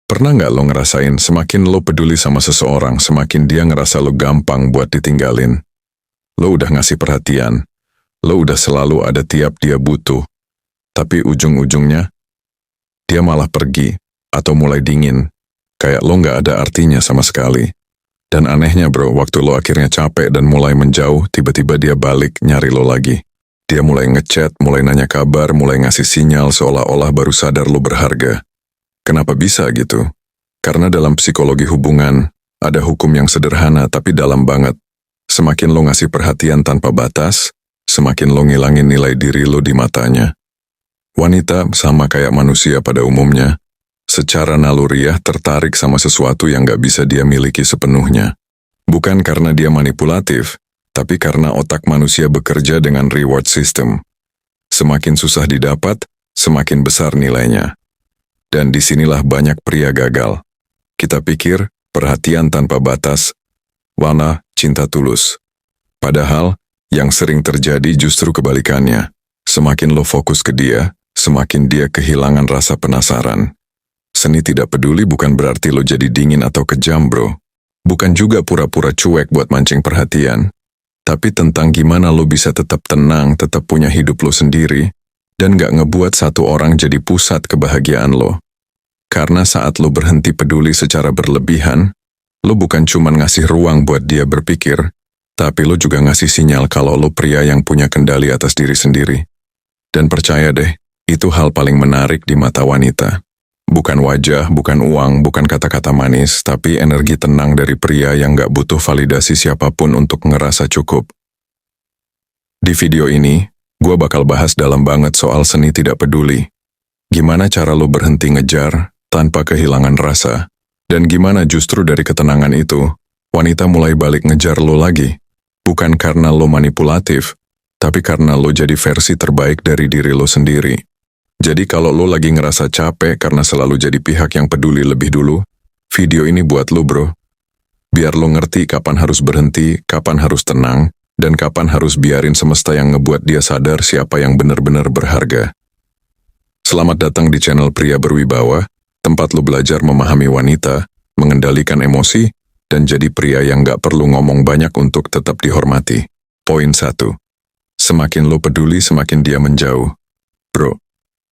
Pernah nggak lo ngerasain semakin lo peduli sama seseorang, semakin dia ngerasa lo gampang buat ditinggalin? Lo udah ngasih perhatian, lo udah selalu ada tiap dia butuh, tapi ujung-ujungnya dia malah pergi atau mulai dingin, kayak lo nggak ada artinya sama sekali. Dan anehnya bro, waktu lo akhirnya capek dan mulai menjauh, tiba-tiba dia balik nyari lo lagi. Dia mulai ngechat, mulai nanya kabar, mulai ngasih sinyal seolah-olah baru sadar lo berharga. Kenapa bisa gitu? Karena dalam psikologi hubungan, ada hukum yang sederhana tapi dalam banget. Semakin lo ngasih perhatian tanpa batas, semakin lo ngilangin nilai diri lo di matanya. Wanita sama kayak manusia pada umumnya, secara naluriah tertarik sama sesuatu yang gak bisa dia miliki sepenuhnya. Bukan karena dia manipulatif, tapi karena otak manusia bekerja dengan reward system. Semakin susah didapat, semakin besar nilainya. Dan disinilah banyak pria gagal. Kita pikir perhatian tanpa batas, warna cinta tulus. Padahal, yang sering terjadi justru kebalikannya. Semakin lo fokus ke dia, semakin dia kehilangan rasa penasaran. Seni tidak peduli bukan berarti lo jadi dingin atau kejam bro. Bukan juga pura-pura cuek buat mancing perhatian. Tapi tentang gimana lo bisa tetap tenang, tetap punya hidup lo sendiri, dan gak ngebuat satu orang jadi pusat kebahagiaan lo. Karena saat lo berhenti peduli secara berlebihan, lo bukan cuma ngasih ruang buat dia berpikir, tapi lo juga ngasih sinyal kalau lo pria yang punya kendali atas diri sendiri. Dan percaya deh, itu hal paling menarik di mata wanita. Bukan wajah, bukan uang, bukan kata-kata manis, tapi energi tenang dari pria yang gak butuh validasi siapapun untuk ngerasa cukup. Di video ini, gue bakal bahas dalam banget soal seni tidak peduli. Gimana cara lo berhenti ngejar tanpa kehilangan rasa, dan gimana justru dari ketenangan itu, wanita mulai balik ngejar lo lagi. Bukan karena lo manipulatif, tapi karena lo jadi versi terbaik dari diri lo sendiri. Jadi kalau lo lagi ngerasa capek karena selalu jadi pihak yang peduli lebih dulu, video ini buat lo bro. Biar lo ngerti kapan harus berhenti, kapan harus tenang, dan kapan harus biarin semesta yang ngebuat dia sadar siapa yang benar-benar berharga. Selamat datang di channel Pria Berwibawa, tempat lo belajar memahami wanita, mengendalikan emosi, dan jadi pria yang gak perlu ngomong banyak untuk tetap dihormati. Poin 1. Semakin lo peduli, semakin dia menjauh. Bro,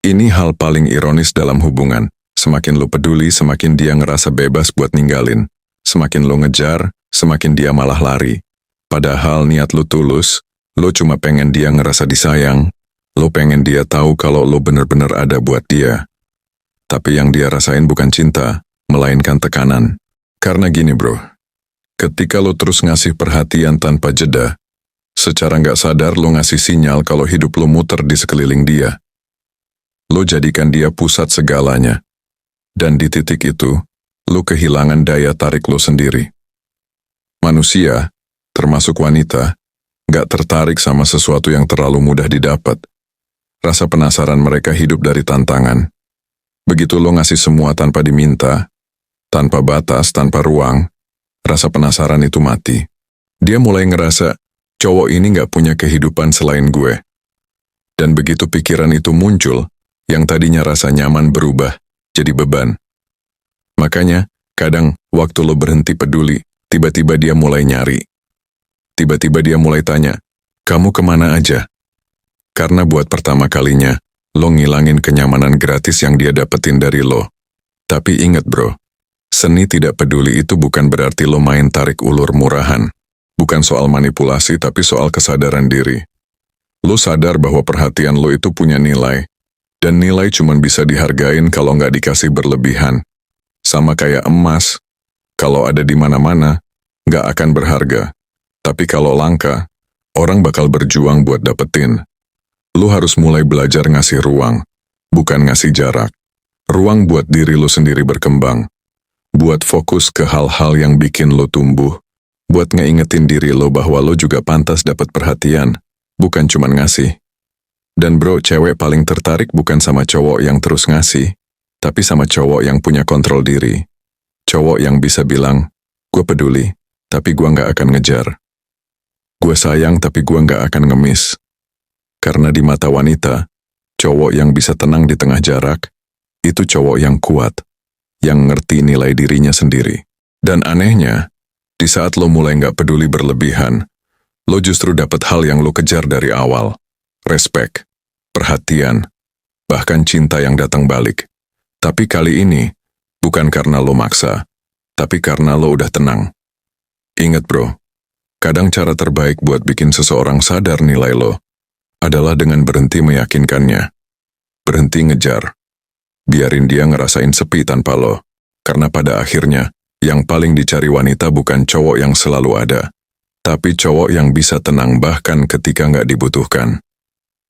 ini hal paling ironis dalam hubungan. Semakin lo peduli, semakin dia ngerasa bebas buat ninggalin. Semakin lo ngejar, semakin dia malah lari. Padahal niat lo tulus, lo cuma pengen dia ngerasa disayang. Lo pengen dia tahu kalau lo bener-bener ada buat dia. Tapi yang dia rasain bukan cinta, melainkan tekanan. Karena gini bro, ketika lo terus ngasih perhatian tanpa jeda, secara nggak sadar lo ngasih sinyal kalau hidup lo muter di sekeliling dia. Lo jadikan dia pusat segalanya. Dan di titik itu, lo kehilangan daya tarik lo sendiri. Manusia, termasuk wanita, gak tertarik sama sesuatu yang terlalu mudah didapat. Rasa penasaran mereka hidup dari tantangan. Begitu lo ngasih semua tanpa diminta, tanpa batas, tanpa ruang, rasa penasaran itu mati. Dia mulai ngerasa, cowok ini gak punya kehidupan selain gue. Dan begitu pikiran itu muncul, yang tadinya rasa nyaman berubah jadi beban. Makanya, kadang waktu lo berhenti peduli, tiba-tiba dia mulai nyari. Tiba-tiba dia mulai tanya, kamu kemana aja? Karena buat pertama kalinya, lo ngilangin kenyamanan gratis yang dia dapetin dari lo. Tapi ingat bro, seni tidak peduli itu bukan berarti lo main tarik ulur murahan. Bukan soal manipulasi tapi soal kesadaran diri. Lo sadar bahwa perhatian lo itu punya nilai. Dan nilai cuma bisa dihargain kalau nggak dikasih berlebihan. Sama kayak emas, kalau ada di mana-mana, nggak akan berharga. Tapi kalau langka, orang bakal berjuang buat dapetin. Lu harus mulai belajar ngasih ruang, bukan ngasih jarak. Ruang buat diri lu sendiri berkembang. Buat fokus ke hal-hal yang bikin lu tumbuh. Buat ngeingetin diri lu bahwa lu juga pantas dapat perhatian, bukan cuma ngasih. Dan bro, cewek paling tertarik bukan sama cowok yang terus ngasih, tapi sama cowok yang punya kontrol diri. Cowok yang bisa bilang, gue peduli, tapi gue gak akan ngejar. Gue sayang, tapi gue gak akan ngemis. Karena di mata wanita, cowok yang bisa tenang di tengah jarak, itu cowok yang kuat, yang ngerti nilai dirinya sendiri. Dan anehnya, di saat lo mulai nggak peduli berlebihan, lo justru dapat hal yang lo kejar dari awal. Respect, perhatian, bahkan cinta yang datang balik. Tapi kali ini, bukan karena lo maksa, tapi karena lo udah tenang. Ingat bro, kadang cara terbaik buat bikin seseorang sadar nilai lo adalah dengan berhenti meyakinkannya. Berhenti ngejar. Biarin dia ngerasain sepi tanpa lo. Karena pada akhirnya, yang paling dicari wanita bukan cowok yang selalu ada, tapi cowok yang bisa tenang bahkan ketika nggak dibutuhkan.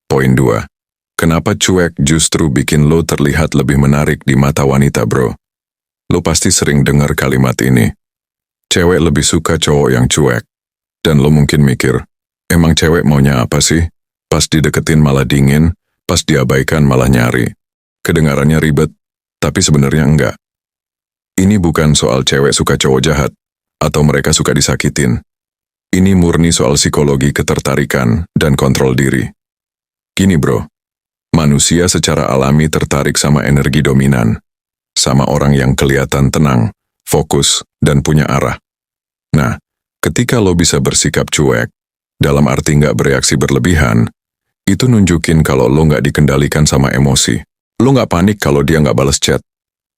Poin 2. Kenapa cuek justru bikin lo terlihat lebih menarik di mata wanita bro? Lo pasti sering dengar kalimat ini. Cewek lebih suka cowok yang cuek. Dan lo mungkin mikir, emang cewek maunya apa sih? Pas dideketin malah dingin, pas diabaikan malah nyari. Kedengarannya ribet, tapi sebenarnya enggak. Ini bukan soal cewek suka cowok jahat, atau mereka suka disakitin. Ini murni soal psikologi ketertarikan dan kontrol diri. Gini bro, manusia secara alami tertarik sama energi dominan, sama orang yang kelihatan tenang, fokus, dan punya arah. Nah, ketika lo bisa bersikap cuek, dalam arti nggak bereaksi berlebihan, itu nunjukin kalau lo nggak dikendalikan sama emosi. Lo nggak panik kalau dia nggak balas chat.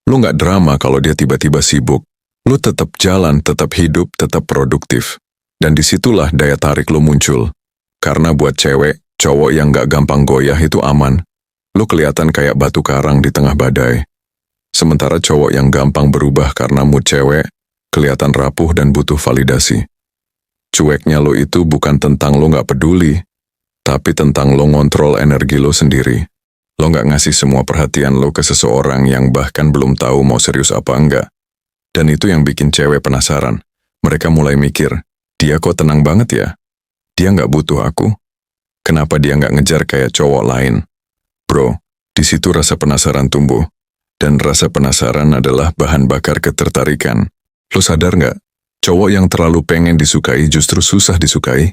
Lo nggak drama kalau dia tiba-tiba sibuk. Lo tetap jalan, tetap hidup, tetap produktif. Dan disitulah daya tarik lo muncul. Karena buat cewek, cowok yang nggak gampang goyah itu aman. Lo kelihatan kayak batu karang di tengah badai. Sementara cowok yang gampang berubah karena mood cewek, kelihatan rapuh dan butuh validasi. Cueknya lo itu bukan tentang lo nggak peduli, tapi tentang lo ngontrol energi lo sendiri. Lo nggak ngasih semua perhatian lo ke seseorang yang bahkan belum tahu mau serius apa enggak. Dan itu yang bikin cewek penasaran. Mereka mulai mikir, dia kok tenang banget ya? Dia nggak butuh aku? Kenapa dia nggak ngejar kayak cowok lain? Bro, di situ rasa penasaran tumbuh. Dan rasa penasaran adalah bahan bakar ketertarikan. Lo sadar nggak? Cowok yang terlalu pengen disukai justru susah disukai.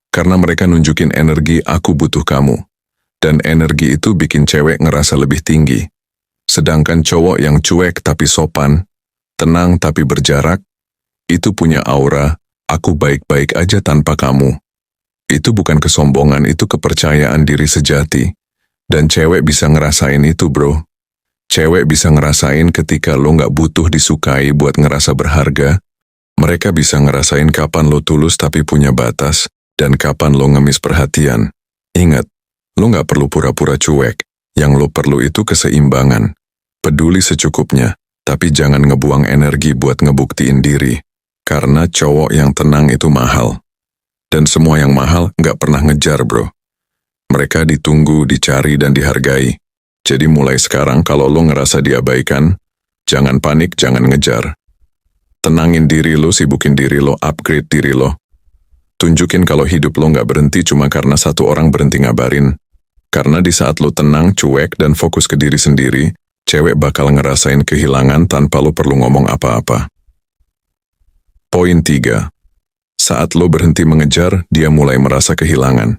Karena mereka nunjukin energi aku butuh kamu. Dan energi itu bikin cewek ngerasa lebih tinggi. Sedangkan cowok yang cuek tapi sopan, tenang tapi berjarak, itu punya aura, aku baik-baik aja tanpa kamu. Itu bukan kesombongan, itu kepercayaan diri sejati. Dan cewek bisa ngerasain itu bro. Cewek bisa ngerasain ketika lo nggak butuh disukai buat ngerasa berharga. Mereka bisa ngerasain kapan lo tulus tapi punya batas, dan kapan lo ngemis perhatian. Ingat, lo nggak perlu pura-pura cuek, yang lo perlu itu keseimbangan. Peduli secukupnya, tapi jangan ngebuang energi buat ngebuktiin diri. Karena cowok yang tenang itu mahal. Dan semua yang mahal nggak pernah ngejar bro. Mereka ditunggu, dicari, dan dihargai. Jadi mulai sekarang kalau lo ngerasa diabaikan, jangan panik, jangan ngejar. Tenangin diri lo, sibukin diri lo, upgrade diri lo. Tunjukin kalau hidup lo nggak berhenti cuma karena satu orang berhenti ngabarin. Karena di saat lo tenang, cuek, dan fokus ke diri sendiri, cewek bakal ngerasain kehilangan tanpa lo perlu ngomong apa-apa. Poin 3. Saat lo berhenti mengejar, dia mulai merasa kehilangan.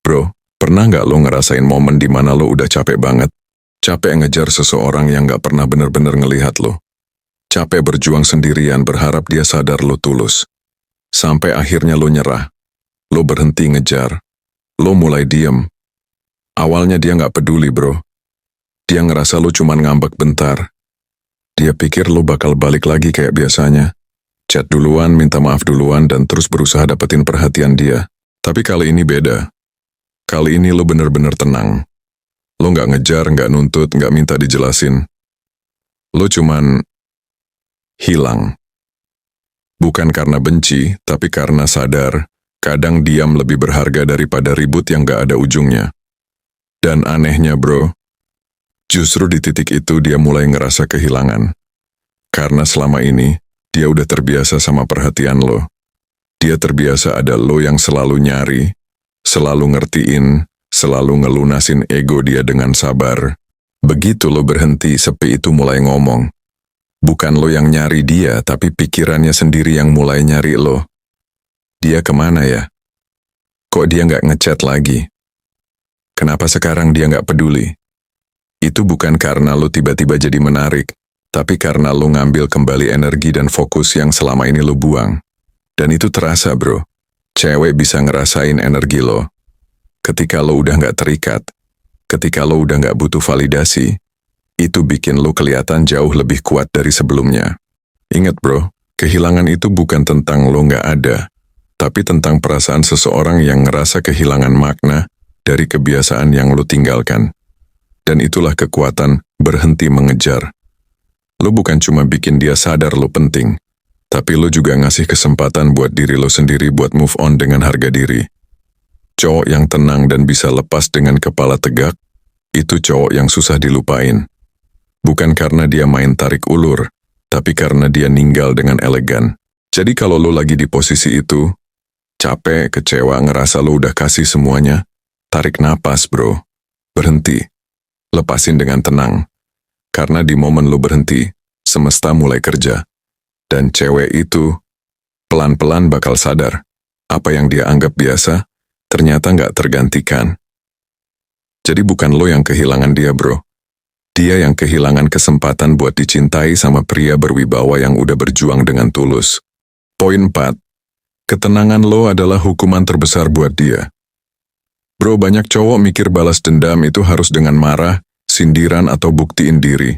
Bro, pernah nggak lo ngerasain momen di mana lo udah capek banget? Capek ngejar seseorang yang nggak pernah bener-bener ngelihat lo. Capek berjuang sendirian berharap dia sadar lo tulus. Sampai akhirnya lo nyerah. Lo berhenti ngejar. Lo mulai diem. Awalnya dia nggak peduli bro. Dia ngerasa lo cuman ngambek bentar. Dia pikir lo bakal balik lagi kayak biasanya. Chat duluan, minta maaf duluan, dan terus berusaha dapetin perhatian dia. Tapi kali ini beda. Kali ini lo bener-bener tenang. Lo nggak ngejar, nggak nuntut, nggak minta dijelasin. Lo cuman hilang. Bukan karena benci, tapi karena sadar, kadang diam lebih berharga daripada ribut yang nggak ada ujungnya. Dan anehnya bro, justru di titik itu dia mulai ngerasa kehilangan. Karena selama ini, dia udah terbiasa sama perhatian lo. Dia terbiasa ada lo yang selalu nyari, selalu ngertiin, selalu ngelunasin ego dia dengan sabar. Begitu lo berhenti, sepi itu mulai ngomong. Bukan lo yang nyari dia, tapi pikirannya sendiri yang mulai nyari lo. Dia kemana ya? Kok dia nggak ngechat lagi? Kenapa sekarang dia nggak peduli? Itu bukan karena lo tiba-tiba jadi menarik, Tapi karena lo ngambil kembali energi dan fokus yang selama ini lo buang. Dan itu terasa bro. Cewek bisa ngerasain energi lo. Ketika lo udah gak terikat, ketika lo udah gak butuh validasi, itu bikin lo kelihatan jauh lebih kuat dari sebelumnya. Ingat bro, kehilangan itu bukan tentang lo gak ada, tapi tentang perasaan seseorang yang ngerasa kehilangan makna dari kebiasaan yang lo tinggalkan. Dan itulah kekuatan berhenti mengejar. Lo bukan cuma bikin dia sadar lo penting, tapi lo juga ngasih kesempatan buat diri lo sendiri buat move on dengan harga diri. Cowok yang tenang dan bisa lepas dengan kepala tegak, itu cowok yang susah dilupain. Bukan karena dia main tarik ulur, tapi karena dia ninggal dengan elegan. Jadi kalau lo lagi di posisi itu, capek, kecewa, ngerasa lo udah kasih semuanya, tarik napas bro, berhenti, lepasin dengan tenang. Karena di momen lo berhenti, semesta mulai kerja. Dan cewek itu pelan-pelan bakal sadar, apa yang dia anggap biasa, ternyata nggak tergantikan. Jadi bukan lo yang kehilangan dia bro. Dia yang kehilangan kesempatan buat dicintai sama pria berwibawa yang udah berjuang dengan tulus. Poin 4. Ketenangan lo adalah hukuman terbesar buat dia. Bro, banyak cowok mikir balas dendam itu harus dengan marah, sindiran atau buktiin diri.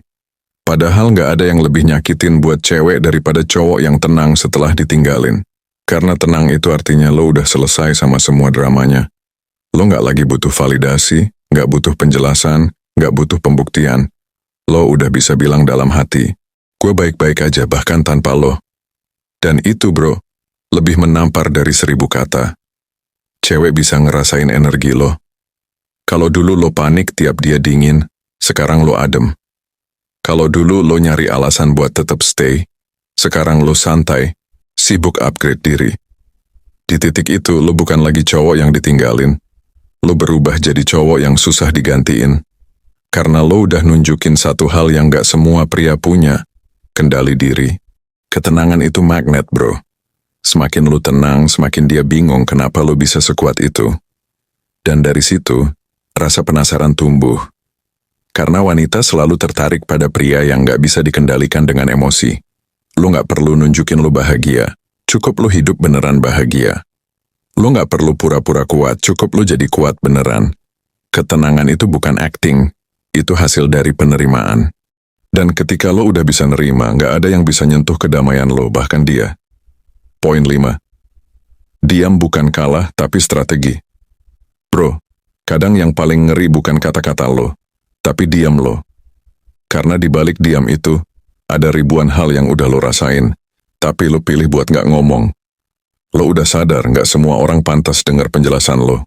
Padahal nggak ada yang lebih nyakitin buat cewek daripada cowok yang tenang setelah ditinggalin. Karena tenang itu artinya lo udah selesai sama semua dramanya. Lo nggak lagi butuh validasi, nggak butuh penjelasan, nggak butuh pembuktian. Lo udah bisa bilang dalam hati, gue baik-baik aja bahkan tanpa lo. Dan itu bro, lebih menampar dari 1000 kata. Cewek bisa ngerasain energi lo. Kalau dulu lo panik tiap dia dingin, sekarang lo adem. Kalau dulu lo nyari alasan buat tetap stay, sekarang lo santai, sibuk upgrade diri. Di titik itu lo bukan lagi cowok yang ditinggalin, lo berubah jadi cowok yang susah digantiin. Karena lo udah nunjukin satu hal yang gak semua pria punya, kendali diri. Ketenangan itu magnet bro. Semakin lo tenang, semakin dia bingung kenapa lo bisa sekuat itu. Dan dari situ, rasa penasaran tumbuh. Karena wanita selalu tertarik pada pria yang gak bisa dikendalikan dengan emosi. Lo gak perlu nunjukin lo bahagia, cukup lo hidup beneran bahagia. Lo gak perlu pura-pura kuat, cukup lo jadi kuat beneran. Ketenangan itu bukan acting, itu hasil dari penerimaan. Dan ketika lo udah bisa nerima, gak ada yang bisa nyentuh kedamaian lo, bahkan dia. Poin 5. Diam bukan kalah, tapi strategi. Bro, kadang yang paling ngeri bukan kata-kata lo, tapi diam lo. Karena di balik diam itu, ada ribuan hal yang udah lo rasain, tapi lo pilih buat gak ngomong. Lo udah sadar gak semua orang pantas dengar penjelasan lo.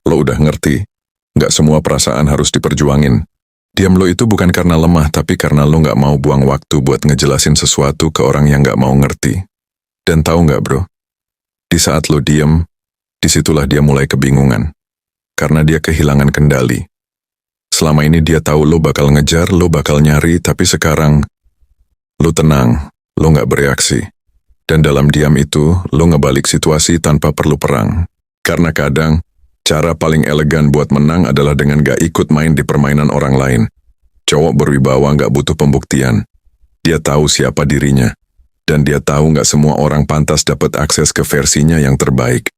Lo udah ngerti, gak semua perasaan harus diperjuangin. Diam lo itu bukan karena lemah, tapi karena lo gak mau buang waktu buat ngejelasin sesuatu ke orang yang gak mau ngerti. Dan tahu gak bro, di saat lo diam, disitulah dia mulai kebingungan. Karena dia kehilangan kendali. Selama ini dia tahu lo bakal ngejar, lo bakal nyari, tapi sekarang lo tenang, lo gak bereaksi. Dan dalam diam itu, lo ngebalik situasi tanpa perlu perang. Karena kadang, cara paling elegan buat menang adalah dengan gak ikut main di permainan orang lain. Cowok berwibawa gak butuh pembuktian. Dia tahu siapa dirinya. Dan dia tahu gak semua orang pantas dapat akses ke versinya yang terbaik.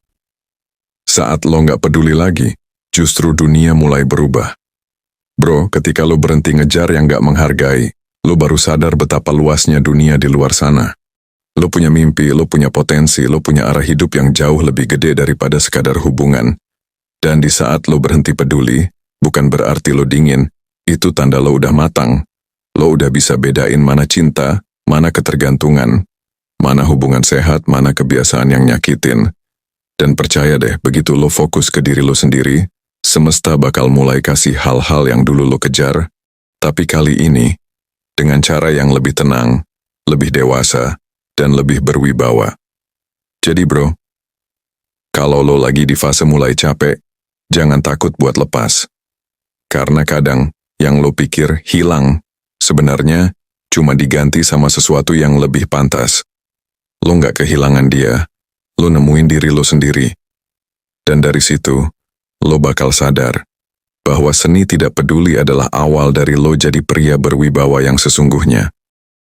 Saat lo gak peduli lagi, justru dunia mulai berubah. Bro, ketika lo berhenti ngejar yang gak menghargai, lo baru sadar betapa luasnya dunia di luar sana. Lo punya mimpi, lo punya potensi, lo punya arah hidup yang jauh lebih gede daripada sekadar hubungan. Dan di saat lo berhenti peduli, bukan berarti lo dingin, itu tanda lo udah matang. Lo udah bisa bedain mana cinta, mana ketergantungan, mana hubungan sehat, mana kebiasaan yang nyakitin. Dan percaya deh, begitu lo fokus ke diri lo sendiri, semesta bakal mulai kasih hal-hal yang dulu lo kejar, tapi kali ini, dengan cara yang lebih tenang, lebih dewasa, dan lebih berwibawa. Jadi bro, kalau lo lagi di fase mulai capek, jangan takut buat lepas. Karena kadang, yang lo pikir hilang, sebenarnya cuma diganti sama sesuatu yang lebih pantas. Lo nggak kehilangan dia, lo nemuin diri lo sendiri. Dan dari situ, lo bakal sadar bahwa seni tidak peduli adalah awal dari lo jadi pria berwibawa yang sesungguhnya.